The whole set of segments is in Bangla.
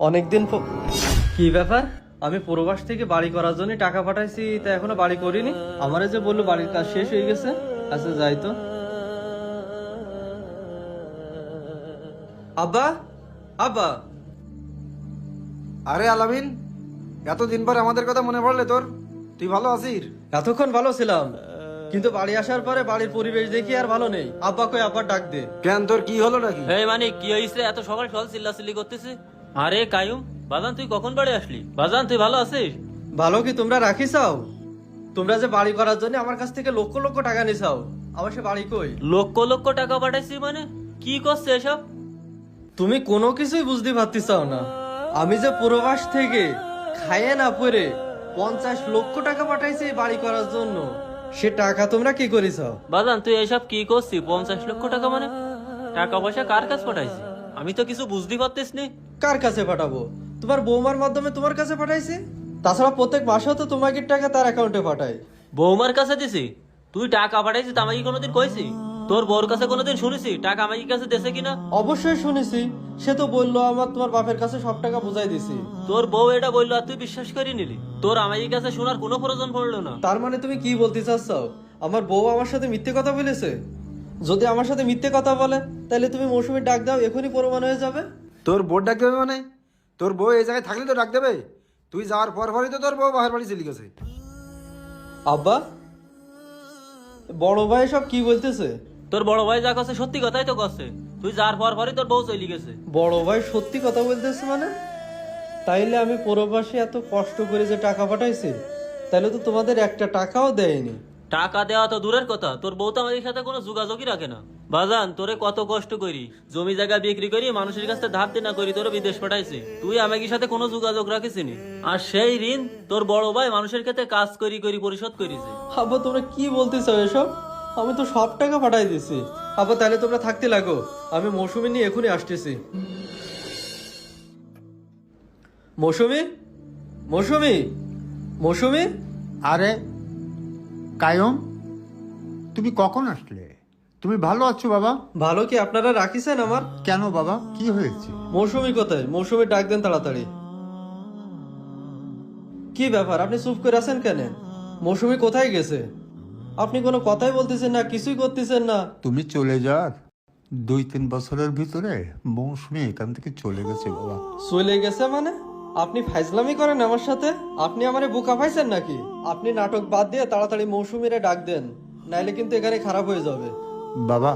অনেকদিন কি ব্যাপার? আমি প্রবাস থেকে বাড়ি করার জন্য টাকা পাঠাইছি, তা এখনো বাড়ি করিনি। আমারে যে বললো বাড়ির কাজ শেষ হয়ে গেছে। আচ্ছা যাই তো। আব্বা, আব্বা। আরে আলামিন, এতদিন পর আমাদের কথা মনে পড়লে তোর? তুই ভালো আছিস? এতক্ষণ ভালো ছিলাম, কিন্তু বাড়ি আসার পরে বাড়ির পরিবেশ দেখি আর ভালো নেই। আব্বা কই, আব্বা ডাক দে। কেন, তোর কি হলো নাকি? এই মানে কি হয়েছে? এত সকাল সকাল চিল্লাচিল্লি করতেছে। আরে কায়ুম, বাজান তুই কখন বাড়ি আসলি? বাজান তুই ভালো আছিস? ভালো কি তোমরা রাখি চাও? তোমরা যে বাড়ি করার জন্য আমার কাছ থেকে লক্ষ লক্ষ টাকা নিছাও, আমার সে বাড়ি কই? লক্ষ লক্ষ টাকা পাঠাইছি মানে কি করছে এসব? তুমি কোনো কিছুই বুঝতে পারতেছাও না। আমি যে প্রবাস থেকে খাইয়ে না পরে 50 লক্ষ টাকা পাঠাইছি এই বাড়ি করার জন্য, সে টাকা তোমরা কি করেছ? বাজান তুই এসব কি করছি? 50 লক্ষ টাকা মানে টাকা পয়সা কার কাছে পাঠাইছি? আমি তো কিছু বুঝতে পারতেছ নি। কার কাছে পাঠাবো? তোমার বৌমার মাধ্যমে তোমার কাছে পাঠাইছি। তাছাড়া প্রত্যেক মাসেও তো তোমাকে টাকা তার অ্যাকাউন্টে পাঠাই। বৌমার কাছে দিছি? তুই টাকা পাঠাইছিস তা আমাকে কোনোদিন কইছি? তোর বউর কাছে কোনোদিন শুনেছি টাকা আমাকে কাছে দেছে কিনা? অবশ্যই শুনেছি, সে তো বললো আমার তোমার বাপের কাছে সব টাকা বুঝাই দিছি। তোর বউ এটা বললো আর তুই বিশ্বাস করে নিলি? তোর আমাকে কাছে শোনার কোনো প্রয়োজন পড়লো না। তার মানে তুমি কি বলতে চাচ্ছ? আমার বউ আমার সাথে মিথ্যে কথা বলেছে? যদি আমার সাথে মিথ্যে কথা বলে, তাহলে তুমি মৌসুমীর ডাক দাও, এখনই প্রমাণ হয়ে যাবে। তোর বোর ডাক দেবে মানে? তোর বউ এই জায়গায় থাকলে তো ডাক দেবে। তুই যাওয়ার পরই তো তোর বউ বাহির বাড়ি চলে গেছে। আব্বা, বড় ভাই সব কি বলতেছে? তোর বড় ভাই যা করছে সত্যি কথাই তো করছে। তুই যার পরই তোর বউ চলে গেছে। বড় ভাই সত্যি কথা বলতেছে মানে? তাইলে আমি প্রবাসে এত কষ্ট করে যে টাকা পাঠাইছি, তাহলে তো তোমাদের একটা টাকাও দেয়নি। টাকা দেওয়া তো দূরের কথা, তোর বউ তো আমাদের সাথে কোনো যোগাযোগই রাখে না। বাজান তোরে কত কষ্ট করি, জমি জায়গা বিক্রি করি, মানুষের কাছে ধার দেনা করি, তোরে বিদেশ পাঠাইছি। তুই আমাদের সাথে কোনো যোগাযোগ রাখিসনি। আর সেই ঋণ তোর বড় ভাই মানুষের ক্ষেত্রে কাজ করি করি পরিশোধ করেছে। আব্বা তোমরা কি বলতেছো এসব? আমি তো সব টাকা পাঠাই দিছি। আব্বা তাহলে তোমরা থাকতে লাগো, আমি মৌসুমী নিয়ে এখনই আসতেছি। মৌসুমী, মৌসুমী, মৌসুমী। আরে কায়ুম, তুমি কখন আসলে? তুমি ভালো আছো বাবা? ভালো কি আপনারা রাখিছেন আমার? কেন বাবা, কি হয়েছে? মৌসুমী কোথায়? মৌসুমী ডাক দেন তাড়াতাড়ি। কি ব্যাপার, আপনি চুপ করে আছেন কেন? মৌসুমী কোথায় গেছে? আপনি কোনো কথাই বলতেছেন না, কিছুই করতেছেন না। তুমি চলে যাওয়ার 2-3 বছরের ভিতরে মৌসুমী এখান থেকে চলে গেছে বাবা। চলে গেছে মানে? আপনি ফাইজলামি করেন আমার সাথে? আপনি আমারে বোকা পাইছেন নাকি? আপনি নাটক বাদ দিয়ে তাড়াতাড়ি মৌসুমীরে ডাক দেন, নাইলে কিন্তু এখানে খারাপ হয়ে যাবে। বাবা,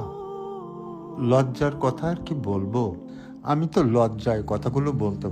লজ্জার কথা আর কি বলবো, আমি তো লজ্জায় কথাগুলো বলতে পারছি